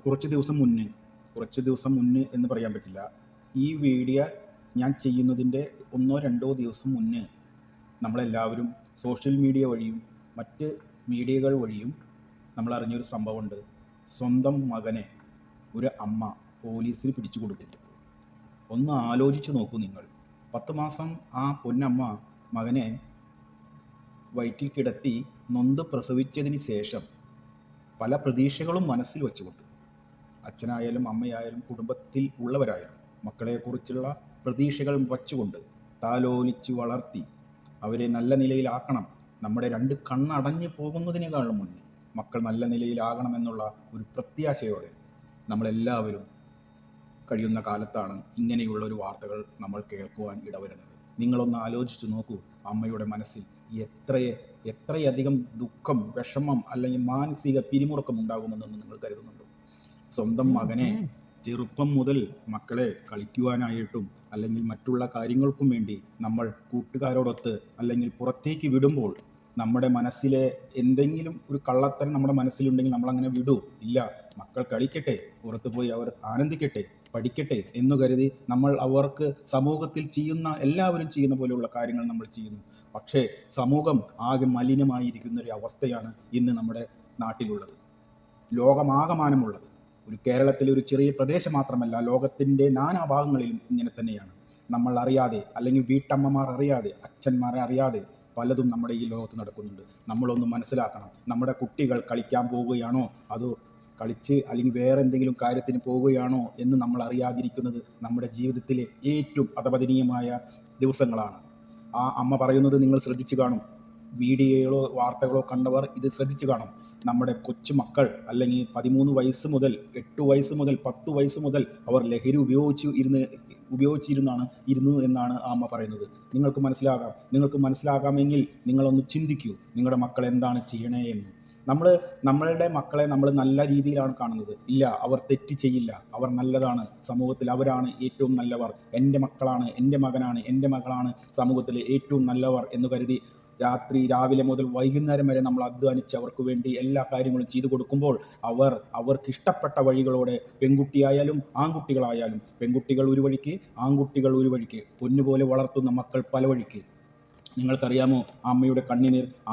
കുറച്ച് ദിവസം മുന്നേ എന്ന് പറയാൻ പറ്റില്ല. ഈ വീഡിയോ ഞാൻ ചെയ്യുന്നതിൻ്റെ 1-2 ദിവസം മുന്നേ നമ്മളെല്ലാവരും സോഷ്യൽ മീഡിയ വഴിയും മറ്റ് മീഡിയകൾ വഴിയും നമ്മളറിഞ്ഞൊരു സംഭവമുണ്ട്. സ്വന്തം മകനെ ഒരു അമ്മ പോലീസിന് പിടിച്ചു കൊടുക്കും. ഒന്ന് ആലോചിച്ച് നോക്കൂ നിങ്ങൾ. 10 മാസം ആ പൊന്നമ്മ മകനെ വയറ്റിൽ കിടത്തി നൊന്ത് പ്രസവിച്ചതിന് ശേഷം പല പ്രതീക്ഷകളും മനസ്സിൽ വെച്ചുകൊണ്ട്, അച്ഛനായാലും അമ്മയായാലും കുടുംബത്തിൽ ഉള്ളവരായാലും മക്കളെക്കുറിച്ചുള്ള പ്രതീക്ഷകൾ വച്ചുകൊണ്ട് താലോലിച്ച് വളർത്തി അവരെ നല്ല നിലയിലാക്കണം. നമ്മുടെ 2 കണ്ണടഞ്ഞു പോകുന്നതിനേക്കാളും മുന്നേ മക്കൾ നല്ല നിലയിലാകണമെന്നുള്ള ഒരു പ്രത്യാശയോടെ നമ്മളെല്ലാവരും കഴിയുന്ന കാലത്താണ് ഇങ്ങനെയുള്ളൊരു വാർത്തകൾ നമ്മൾ കേൾക്കുവാൻ ഇടവരുന്നത്. നിങ്ങളൊന്ന് ആലോചിച്ച് നോക്കൂ. അമ്മയുടെ മനസ്സിൽ എത്രയധികം ദുഃഖം, വിഷമം അല്ലെങ്കിൽ മാനസിക പിരിമുറുക്കം ഉണ്ടാകുമെന്ന് നിങ്ങൾ കരുതുന്നുണ്ടോ? സ്വന്തം മകനെ ചെറുപ്പം മുതൽ മക്കളെ കളിക്കുവാനായിട്ടും അല്ലെങ്കിൽ മറ്റുള്ള കാര്യങ്ങൾക്കും വേണ്ടി നമ്മൾ കൂട്ടുകാരോടൊത്ത് അല്ലെങ്കിൽ പുറത്തേക്ക് വിടുമ്പോൾ നമ്മുടെ മനസ്സിലെ എന്തെങ്കിലും ഒരു കള്ളത്തരം നമ്മുടെ മനസ്സിലുണ്ടെങ്കിൽ നമ്മളങ്ങനെ വിടൂ? ഇല്ല, മക്കൾ കളിക്കട്ടെ, പുറത്തു പോയി അവർ ആനന്ദിക്കട്ടെ, പഠിക്കട്ടെ എന്ന് കരുതി നമ്മൾ അവർക്ക് സമൂഹത്തിൽ എല്ലാവരും ചെയ്യുന്ന പോലെയുള്ള കാര്യങ്ങൾ നമ്മൾ ചെയ്യുന്നു. പക്ഷേ സമൂഹം ആകെ മലിനമായിരിക്കുന്ന ഒരു അവസ്ഥയാണ് ഇന്ന് നമ്മുടെ നാട്ടിലുള്ളത്, ലോകമാകമാനമുള്ളത്. ഒരു കേരളത്തിലെ ഒരു ചെറിയ പ്രദേശം മാത്രമല്ല, ലോകത്തിൻ്റെ നാനാഭാഗങ്ങളിലും ഇങ്ങനെ തന്നെയാണ്. നമ്മൾ അറിയാതെ അല്ലെങ്കിൽ വീട്ടമ്മമാർ അറിയാതെ, അച്ഛന്മാരെ അറിയാതെ പലതും നമ്മുടെ ഈ ലോകത്ത് നടക്കുന്നുണ്ട്. നമ്മളൊന്ന് മനസ്സിലാക്കണം. നമ്മുടെ കുട്ടികൾ കളിക്കാൻ പോവുകയാണോ, അതോ കളിച്ച് അല്ലെങ്കിൽ വേറെ എന്തെങ്കിലും കാര്യത്തിന് പോവുകയാണോ എന്ന് നമ്മൾ അറിയാതിരിക്കുന്നത് നമ്മുടെ ജീവിതത്തിലെ ഏറ്റവും അപകടനീയമായ ദിവസങ്ങളാണ്. ആ അമ്മ പറയുന്നത് നിങ്ങൾ ശ്രദ്ധിച്ചു കാണും. മീഡിയയിലോ വാർത്തകളോ കണ്ടവർ ഇത് ശ്രദ്ധിച്ചു കാണും. നമ്മുടെ കൊച്ചു മക്കൾ അല്ലെങ്കിൽ 13 വയസ്സ് മുതൽ 8 വയസ്സ് മുതൽ 10 വയസ്സ് മുതൽ അവർ ലഹരി ഉപയോഗിച്ചിരുന്നു എന്നാണ് ആ അമ്മ പറയുന്നത്. നിങ്ങൾക്ക് മനസ്സിലാകാമെങ്കിൽ നിങ്ങളൊന്ന് ചിന്തിക്കൂ, നിങ്ങളുടെ മക്കൾ എന്താണ് ചെയ്യണേ എന്ന്. നമ്മളുടെ മക്കളെ നമ്മൾ നല്ല രീതിയിലാണ് കാണുന്നത്. ഇല്ല, അവർ തെറ്റ് ചെയ്യില്ല, അവർ നല്ലതാണ്, സമൂഹത്തിൽ അവരാണ് ഏറ്റവും നല്ലവർ, എൻ്റെ മക്കളാണ്, എൻ്റെ മകനാണ്, എൻ്റെ മകളാണ് സമൂഹത്തിലെ ഏറ്റവും നല്ലവർ എന്ന് കരുതി രാവിലെ മുതൽ വൈകുന്നേരം വരെ നമ്മൾ അധ്വാനിച്ച് അവർക്ക് വേണ്ടി എല്ലാ കാര്യങ്ങളും ചെയ്തു കൊടുക്കുമ്പോൾ അവർക്ക് ഇഷ്ടപ്പെട്ട വഴികളോടെ, പെൺകുട്ടിയായാലും ആൺകുട്ടികളായാലും, പെൺകുട്ടികൾ ഒരു വഴിക്ക് ആൺകുട്ടികൾ ഒരു വഴിക്ക്, പൊന്നുപോലെ വളർത്തുന്ന മക്കൾ പല വഴിക്ക്. നിങ്ങൾക്കറിയാമോ ആ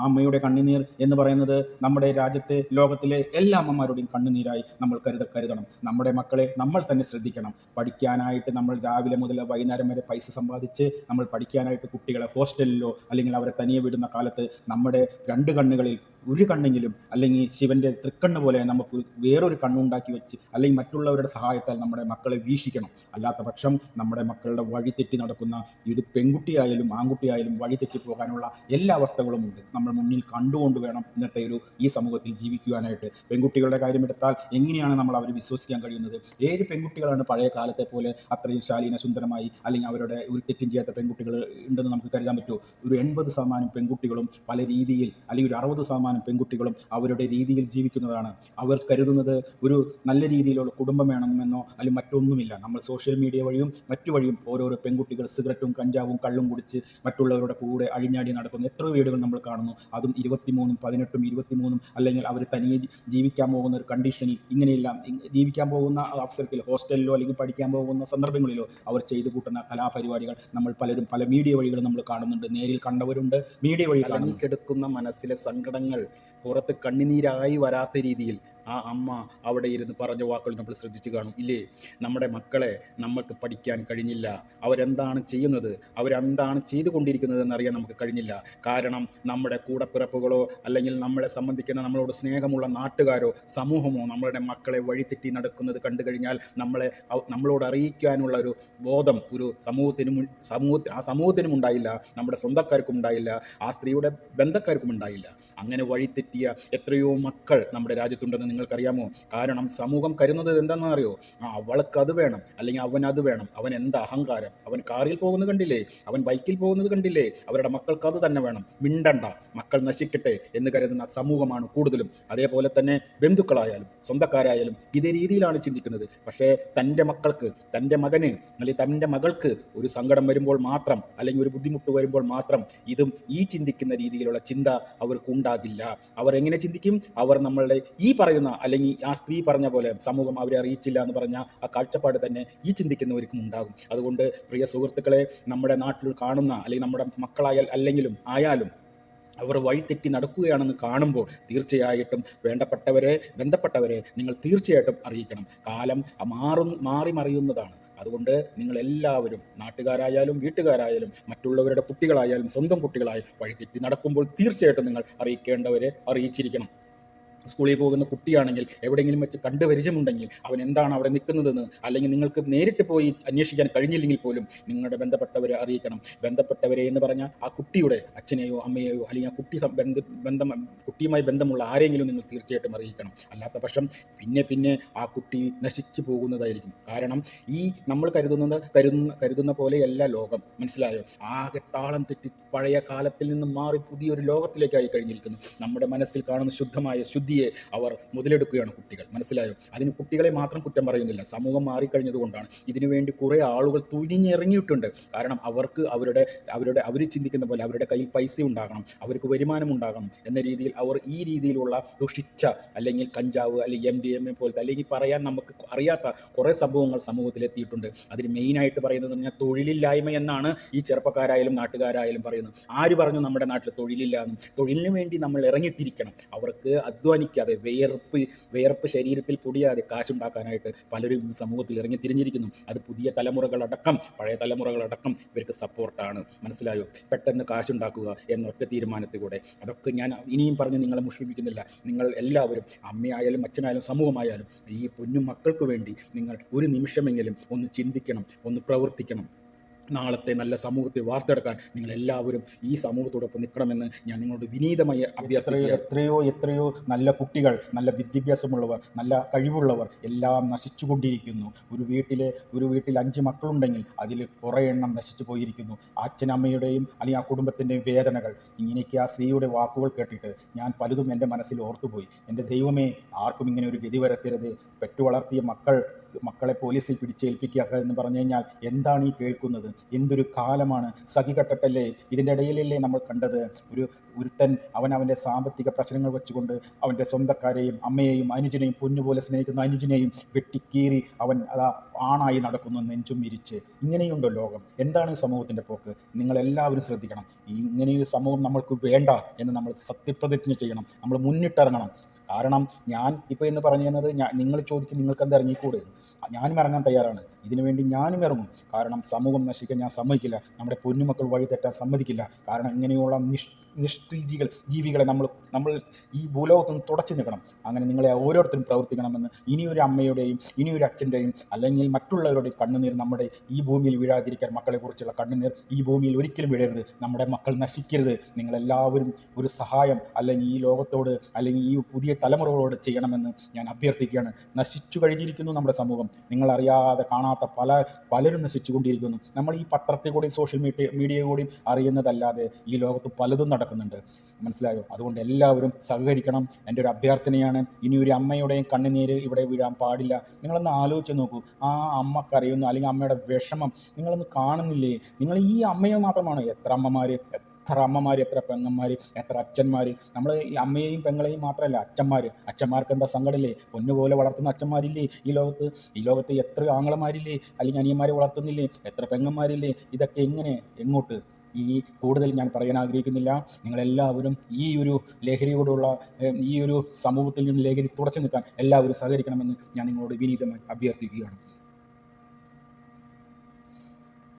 അമ്മയുടെ കണ്ണുനീർ എന്ന് പറയുന്നത് നമ്മുടെ രാജ്യത്തെ, ലോകത്തിലെ എല്ലാ അമ്മമാരുടെയും കണ്ണുനീരായി നമ്മൾ കരുതണം. നമ്മുടെ മക്കളെ നമ്മൾ തന്നെ ശ്രദ്ധിക്കണം. പഠിക്കാനായിട്ട് നമ്മൾ രാവിലെ മുതൽ വൈകുന്നേരം വരെ പൈസ സമ്പാദിച്ച് നമ്മൾ പഠിക്കാനായിട്ട് കുട്ടികളെ ഹോസ്റ്റലിലോ അല്ലെങ്കിൽ അവരെ തനിയെ വിടുന്ന കാലത്ത് നമ്മുടെ 2 കണ്ണുകളിൽ ഒരു കണ്ണെങ്കിലും അല്ലെങ്കിൽ ശിവൻ്റെ തൃക്കണ്ണ് പോലെ നമുക്ക് വേറൊരു കണ്ണുണ്ടാക്കി വെച്ച് അല്ലെങ്കിൽ മറ്റുള്ളവരുടെ സഹായത്താൽ നമ്മുടെ മക്കളെ വീക്ഷിക്കണം. അല്ലാത്ത പക്ഷം നമ്മുടെ മക്കളുടെ വഴിതെറ്റി നടക്കുന്ന, ഇത് പെൺകുട്ടിയായാലും ആൺകുട്ടിയായാലും വഴിതെറ്റി പോകാനുള്ള എല്ലാ അവസ്ഥകളും ഉണ്ട്. നമ്മൾ മുന്നിൽ കണ്ടുകൊണ്ട് വേണം ഇന്നത്തെ ഈ സമൂഹത്തിൽ ജീവിക്കുവാനായിട്ട്. പെൺകുട്ടികളുടെ കാര്യമെടുത്താൽ എങ്ങനെയാണ് നമ്മൾ അവരെ വിശ്വസിക്കാൻ കഴിയുന്നത്? ഏത് പെൺകുട്ടികളാണ് പഴയ കാലത്തെ പോലെ അത്രയും ശാലീന സുന്ദരമായി അല്ലെങ്കിൽ അവരുടെ ഒരു തെറ്റും ചെയ്യാത്ത പെൺകുട്ടികൾ ഉണ്ടെന്ന് നമുക്ക് കരുതാൻ പറ്റുമോ? ഒരു 80% പെൺകുട്ടികളും പല രീതിയിൽ, അല്ലെങ്കിൽ ഒരു 60% പെൺകുട്ടികളും അവരുടെ രീതിയിൽ ജീവിക്കുന്നതാണ്. അവർ കരുതുന്നത് ഒരു നല്ല രീതിയിലുള്ള കുടുംബം വേണമെന്നോ അല്ലെങ്കിൽ മറ്റൊന്നുമില്ല. നമ്മൾ സോഷ്യൽ മീഡിയ വഴിയും മറ്റു വഴിയും ഓരോരോ പെൺകുട്ടികൾ സിഗരറ്റും കഞ്ചാവും കള്ളും കുടിച്ച് മറ്റുള്ളവരുടെ കൂടെ അഴിഞ്ഞാടി നടക്കുന്ന എത്രയോ വീടുകൾ നമ്മൾ കാണുന്നു. അതും 23, 18, 23 അല്ലെങ്കിൽ അവർ തനിയെ ജീവിക്കാൻ പോകുന്ന ഒരു കണ്ടീഷനിൽ, ഇങ്ങനെയെല്ലാം ജീവിക്കാൻ പോകുന്ന അവസരത്തിൽ ഹോസ്റ്റലിലോ അല്ലെങ്കിൽ പഠിക്കാൻ പോകുന്ന സന്ദർഭങ്ങളിലോ അവർ ചെയ്തു കൂട്ടുന്ന കലാപരിപാടികൾ നമ്മൾ പലരും പല മീഡിയ വഴികളും നമ്മൾ കാണുന്നുണ്ട്. നേരിൽ കണ്ടവരുണ്ട്, മീഡിയ വഴി കലങ്ങിക്കെടുക്കുന്ന മനസ്സിലെ സങ്കടങ്ങൾ പുറത്ത് കണ്ണുനീരായി വരാത്ത രീതിയിൽ ആ അമ്മ അവിടെ ഇരുന്ന് പറഞ്ഞ വാക്കുകൾ നമ്മൾ ശ്രദ്ധിച്ചു കാണും, ഇല്ലേ? നമ്മുടെ മക്കളെ നമ്മൾക്ക് പഠിക്കാൻ കഴിഞ്ഞില്ല, അവരെന്താണ് ചെയ്യുന്നത്, അവരെന്താണ് ചെയ്തുകൊണ്ടിരിക്കുന്നത് എന്നറിയാൻ നമുക്ക് കഴിഞ്ഞില്ല. കാരണം നമ്മുടെ കൂടപ്പിറപ്പുകളോ അല്ലെങ്കിൽ നമ്മളെ സംബന്ധിക്കുന്ന നമ്മളോട് സ്നേഹമുള്ള നാട്ടുകാരോ സമൂഹമോ നമ്മളുടെ മക്കളെ വഴിതെറ്റി നടക്കുന്നത് കണ്ടു കഴിഞ്ഞാൽ നമ്മളോട് അറിയിക്കാനുള്ള ഒരു ബോധം ഒരു സമൂഹത്തിനും ഉണ്ടായില്ല, നമ്മുടെ സ്വന്തക്കാർക്കും ഉണ്ടായില്ല, ആ സ്ത്രീയുടെ ബന്ധക്കാർക്കും ഉണ്ടായില്ല. അങ്ങനെ വഴിതെറ്റിയ എത്രയോ മക്കൾ നമ്മുടെ രാജ്യത്തുണ്ടെന്ന് നിങ്ങൾക്കറിയാമോ? കാരണം സമൂഹം കരുതുന്നത് എന്താണെന്ന് അറിയോ? അവൾക്ക് അത് വേണം, അല്ലെങ്കിൽ അവനത് വേണം, അവൻ എന്താ അഹങ്കാരം, അവൻ കാറിൽ പോകുന്നത് കണ്ടില്ലേ, അവൻ ബൈക്കിൽ പോകുന്നത് കണ്ടില്ലേ, അവരുടെ മക്കൾക്ക് അത് തന്നെ വേണം, മിണ്ടണ്ട, മക്കൾ നശിക്കട്ടെ എന്ന് കരുതുന്ന സമൂഹമാണ് കൂടുതലും. അതേപോലെ തന്നെ ബന്ധുക്കളായാലും സ്വന്തക്കാരായാലും ഇതേ രീതിയിലാണ് ചിന്തിക്കുന്നത്. പക്ഷേ തൻ്റെ മക്കൾക്ക്, തൻ്റെ മകന് അല്ലെങ്കിൽ തൻ്റെ മകൾക്ക് ഒരു സങ്കടം വരുമ്പോൾ മാത്രം അല്ലെങ്കിൽ ഒരു ബുദ്ധിമുട്ട് വരുമ്പോൾ മാത്രം ഈ ചിന്തിക്കുന്ന രീതിയിലുള്ള ചിന്ത അവർക്കുണ്ട് ഉണ്ടാകില്ല. അവർ എങ്ങനെ ചിന്തിക്കും? അവർ നമ്മളുടെ ഈ പറയുന്ന, അല്ലെങ്കിൽ ആ സ്ത്രീ പറഞ്ഞ പോലെ സമൂഹം അവരെ അറിയിച്ചില്ല എന്ന് പറഞ്ഞ ആ കാഴ്ചപ്പാട് തന്നെ ഈ ചിന്തിക്കുന്നവർക്കും ഉണ്ടാകും. അതുകൊണ്ട് പ്രിയ സുഹൃത്തുക്കളെ, നമ്മുടെ നാട്ടിൽ കാണുന്ന, അല്ലെങ്കിൽ നമ്മുടെ മക്കളായാൽ അല്ലെങ്കിലും ആയാലും അവർ വഴിതെറ്റി നടക്കുകയാണെന്ന് കാണുമ്പോൾ തീർച്ചയായിട്ടും ബന്ധപ്പെട്ടവരെ നിങ്ങൾ തീർച്ചയായിട്ടും അറിയിക്കണം. കാലം മാറി മറിയുന്നതാണ്. അതുകൊണ്ട് നിങ്ങളെല്ലാവരും, നാട്ടുകാരായാലും വീട്ടുകാരായാലും മറ്റുള്ളവരുടെ കുട്ടികളായാലും സ്വന്തം കുട്ടികളായാലും വഴിതെറ്റി നടക്കുമ്പോൾ തീർച്ചയായിട്ടും നിങ്ങൾ അറിയിക്കേണ്ടവരെ അറിയിച്ചിരിക്കണം. സ്കൂളിൽ പോകുന്ന കുട്ടിയാണെങ്കിൽ എവിടെയെങ്കിലും വെച്ച് പരിചയമുണ്ടെങ്കിൽ അവൻ എന്താണ് അവിടെ നിൽക്കുന്നതെന്ന്, അല്ലെങ്കിൽ നിങ്ങൾക്ക് നേരിട്ട് പോയി അന്വേഷിക്കാൻ കഴിഞ്ഞില്ലെങ്കിൽ പോലും നിങ്ങളുടെ ബന്ധപ്പെട്ടവരെ അറിയിക്കണം. ബന്ധപ്പെട്ടവരെ എന്ന് പറഞ്ഞാൽ ആ കുട്ടിയുടെ അച്ഛനെയോ അമ്മയെയോ, അല്ലെങ്കിൽ ആ കുട്ടിയുമായി ബന്ധമുള്ള ആരെങ്കിലും നിങ്ങൾ തീർച്ചയായിട്ടും അറിയിക്കണം. അല്ലാത്ത പക്ഷം പിന്നെ ആ കുട്ടി നശിച്ചു പോകുന്നതായിരിക്കും. കാരണം ഈ നമ്മൾ കരുതുന്ന പോലെയല്ല ലോകം. മനസ്സിലായോ? ആകെ താളം തെറ്റി പഴയ കാലത്തിൽ നിന്ന് മാറി പുതിയൊരു ലോകത്തിലേക്കായി കഴിഞ്ഞിരിക്കുന്നു. നമ്മുടെ മനസ്സിൽ കാണുന്ന ശുദ്ധമായ ശുദ്ധിയെ അവർ മുതലെടുക്കുകയാണ് കുട്ടികൾ. മനസ്സിലായോ? അതിന് കുട്ടികളെ മാത്രം കുറ്റം പറയുന്നില്ല, സമൂഹം മാറിക്കഴിഞ്ഞതുകൊണ്ടാണ്. ഇതിനുവേണ്ടി കുറേ ആളുകൾ തുനിഞ്ഞിറങ്ങിയിട്ടുണ്ട്. കാരണം അവർക്ക് അവർ ചിന്തിക്കുന്ന പോലെ അവരുടെ കയ്യിൽ പൈസ ഉണ്ടാകണം, അവർക്ക് വരുമാനം ഉണ്ടാകണം എന്ന രീതിയിൽ അവർ ഈ രീതിയിലുള്ള ദുഷിച്ച, അല്ലെങ്കിൽ കഞ്ചാവ്, അല്ലെങ്കിൽ MDMA പോലത്തെ, അല്ലെങ്കിൽ പറയാൻ നമുക്ക് അറിയാത്ത കുറേ സംഭവങ്ങൾ സമൂഹത്തിലെത്തിയിട്ടുണ്ട്. അതിന് മെയിനായിട്ട് പറയുന്നത് പറഞ്ഞാൽ തൊഴിലില്ലായ്മ എന്നാണ് ഈ ചെറുപ്പക്കാരായാലും നാട്ടുകാരായാലും പറയുന്നത്. ആര് പറഞ്ഞു നമ്മുടെ നാട്ടിൽ തൊഴിലില്ല എന്ന്? തൊഴിലിന് വേണ്ടി നമ്മൾ ഇറങ്ങിത്തിരിക്കണം. അവർക്ക് അധ്വാനിക്കാതെ, വിയർപ്പ് ശരീരത്തിൽ പൊടിയാതെ കാശുണ്ടാക്കാനായിട്ട് പലരും ഇന്ന് സമൂഹത്തിൽ ഇറങ്ങിത്തിരിഞ്ഞിരിക്കുന്നു. അത് പുതിയ തലമുറകളടക്കം പഴയ തലമുറകളടക്കം ഇവർക്ക് സപ്പോർട്ടാണ്. മനസ്സിലായോ? പെട്ടെന്ന് കാശുണ്ടാക്കുക എന്നൊറ്റ തീരുമാനത്തിലൂടെ. അതൊക്കെ ഞാൻ ഇനിയും പറഞ്ഞ് നിങ്ങളെ മുഷിപ്പിക്കുന്നില്ല. നിങ്ങൾ എല്ലാവരും, അമ്മയായാലും അച്ഛനായാലും സമൂഹമായാലും, ഈ പൊന്നു മക്കൾക്ക് വേണ്ടി നിങ്ങൾ ഒരു നിമിഷമെങ്കിലും ഒന്ന് ചിന്തിക്കണം, ഒന്ന് പ്രവർത്തിക്കണം. നാളത്തെ നല്ല സമൂഹത്തെ വാർത്തെടുക്കാൻ നിങ്ങളെല്ലാവരും ഈ സമൂഹത്തോടൊപ്പം നിൽക്കണമെന്ന് ഞാൻ നിങ്ങളോട് വിനീതമായി അഭ്യർത്ഥിക്കുക. എത്രയോ നല്ല കുട്ടികൾ, നല്ല വിദ്യാഭ്യാസമുള്ളവർ, നല്ല കഴിവുള്ളവർ എല്ലാം നശിച്ചുകൊണ്ടിരിക്കുന്നു. ഒരു വീട്ടിൽ 5 മക്കളുണ്ടെങ്കിൽ അതിൽ കുറേ എണ്ണം നശിച്ചു പോയിരിക്കുന്നു. അച്ഛനമ്മയുടെയും അല്ലെങ്കിൽ ആ കുടുംബത്തിൻ്റെയും വേദനകൾ. ഇങ്ങനെയൊക്കെ ആ സ്ത്രീയുടെ വാക്കുകൾ കേട്ടിട്ട് ഞാൻ പലതും എൻ്റെ മനസ്സിൽ ഓർത്തുപോയി. എൻ്റെ ദൈവമേ, ആർക്കും ഇങ്ങനെ ഒരു ഗതി വരത്തരുത്. പെറ്റുവളർത്തിയ മക്കളെ പോലീസിൽ പിടിച്ചേൽപ്പിക്കുക എന്ന് പറഞ്ഞു കഴിഞ്ഞാൽ എന്താണ് ഈ കേൾക്കുന്നത്? എന്തൊരു കാലമാണ്! സഹികെട്ടല്ലേ ഇതിൻ്റെ ഇടയിലല്ലേ നമ്മൾ കണ്ടത് ഒരുത്തൻ അവൻ്റെ സാമ്പത്തിക പ്രശ്നങ്ങൾ വെച്ചുകൊണ്ട് അവൻ്റെ സ്വന്തക്കാരെയും അമ്മയെയും അനുജനെയും പൊന്നുപോലെ സ്നേഹിക്കുന്ന അനുജനെയും വെട്ടിക്കീറി അവൻ ആണായി നടക്കുന്നു, നെഞ്ചും വിരിച്ച്. ഇങ്ങനെയുണ്ടോ ലോകം? എന്താണ് ഈ സമൂഹത്തിൻ്റെ പോക്ക്? നിങ്ങളെല്ലാവരും ശ്രദ്ധിക്കണം. ഇങ്ങനെയൊരു സമൂഹം നമ്മൾക്ക് വേണ്ട എന്ന് നമ്മൾ സത്യപ്രതിജ്ഞ ചെയ്യണം. നമ്മൾ മുന്നിട്ടിറങ്ങണം. കാരണം ഞാൻ ഇപ്പോൾ എന്ന് പറഞ്ഞു തന്നത്, നിങ്ങൾ ചോദിക്കും നിങ്ങൾക്കെന്താ ഇറങ്ങിക്കൂടെ? ഞാനും ഇറങ്ങാൻ തയ്യാറാണ്. ഇതിനുവേണ്ടി ഞാനും ഇറങ്ങും. കാരണം സമൂഹം നശിക്കാൻ ഞാൻ സമ്മതിക്കില്ല. നമ്മുടെ പൊന്നുമക്കൾ വഴി തെറ്റാൻ സമ്മതിക്കില്ല. കാരണം ഇങ്ങനെയുള്ള ജീവികളെ നമ്മൾ ഈ ഭൂലോകത്ത് നിന്ന് തുടച്ചു നിൽക്കണം. അങ്ങനെ നിങ്ങളെ ഓരോരുത്തരും പ്രവർത്തിക്കണമെന്ന് ഇനിയൊരു അമ്മയുടെയും ഇനിയൊരു അച്ഛൻ്റെയും അല്ലെങ്കിൽ മറ്റുള്ളവരുടെയും കണ്ണുനീർ നമ്മുടെ ഈ ഭൂമിയിൽ വീഴാതിരിക്കാൻ, മക്കളെക്കുറിച്ചുള്ള കണ്ണുനീർ ഈ ഭൂമിയിൽ ഒരിക്കലും വീഴരുത്. നമ്മുടെ മക്കൾ നശിക്കരുത്. നിങ്ങളെല്ലാവരും ഒരു സഹായം അല്ലെങ്കിൽ ഈ ലോകത്തോട്, അല്ലെങ്കിൽ ഈ പുതിയ തലമുറകളോട് ചെയ്യണമെന്ന് ഞാൻ അഭ്യർത്ഥിക്കുകയാണ്. നശിച്ചു കഴിഞ്ഞിരിക്കുന്നു നമ്മുടെ സമൂഹം. നിങ്ങളറിയാതെ കാണാത്ത പലരും നശിച്ചുകൊണ്ടിരിക്കുന്നു. നമ്മൾ ഈ പത്രത്തിൽ കൂടി സോഷ്യൽ മീഡിയ കൂടി അറിയുന്നതല്ലാതെ ഈ ലോകത്ത് പലതും നടക്കുന്നുണ്ട്. മനസ്സിലായോ? അതുകൊണ്ട് എല്ലാവരും സഹകരിക്കണം. എൻ്റെ ഒരു അഭ്യർത്ഥനയാണ്. ഇനി ഒരു അമ്മയുടെയും കണ്ണുനീര് ഇവിടെ വീഴാൻ പാടില്ല. നിങ്ങളൊന്ന് ആലോചിച്ച് നോക്കൂ. ആ അമ്മ കരയുന്നു, അല്ലെങ്കിൽ അമ്മയുടെ വിഷമം നിങ്ങളൊന്ന് കാണുന്നില്ലേ? നിങ്ങൾ ഈ അമ്മയെ മാത്രമാണോ? എത്ര അമ്മമാർ, എത്ര പെങ്ങന്മാർ, എത്ര അച്ഛന്മാർ. നമ്മൾ ഈ അമ്മയെയും പെങ്ങളെയും മാത്രമല്ല, അച്ഛന്മാർക്ക് എന്താ സങ്കടമില്ലേ? പൊന്നുപോലെ വളർത്തുന്ന അച്ഛന്മാരില്ലേ ഈ ലോകത്ത് എത്ര ആങ്ങളമാരില്ലേ? അല്ലെങ്കിൽ അനിയന്മാരെ വളർത്തുന്നില്ലേ? എത്ര പെങ്ങന്മാരില്ലേ? ഇതൊക്കെ എങ്ങോട്ട്? കൂടുതൽ ഞാൻ പറയാൻ ആഗ്രഹിക്കുന്നില്ല. നിങ്ങളെല്ലാവരും ഈ ഒരു ലഹരിയോടുള്ള ഈ ഒരു സമൂഹത്തിൽ നിന്ന് ലഹരി തുടച്ചു നിൽക്കാൻ എല്ലാവരും സഹകരിക്കണമെന്ന് ഞാൻ നിങ്ങളോട് വിനീതമായി അഭ്യർത്ഥിക്കുകയാണ്.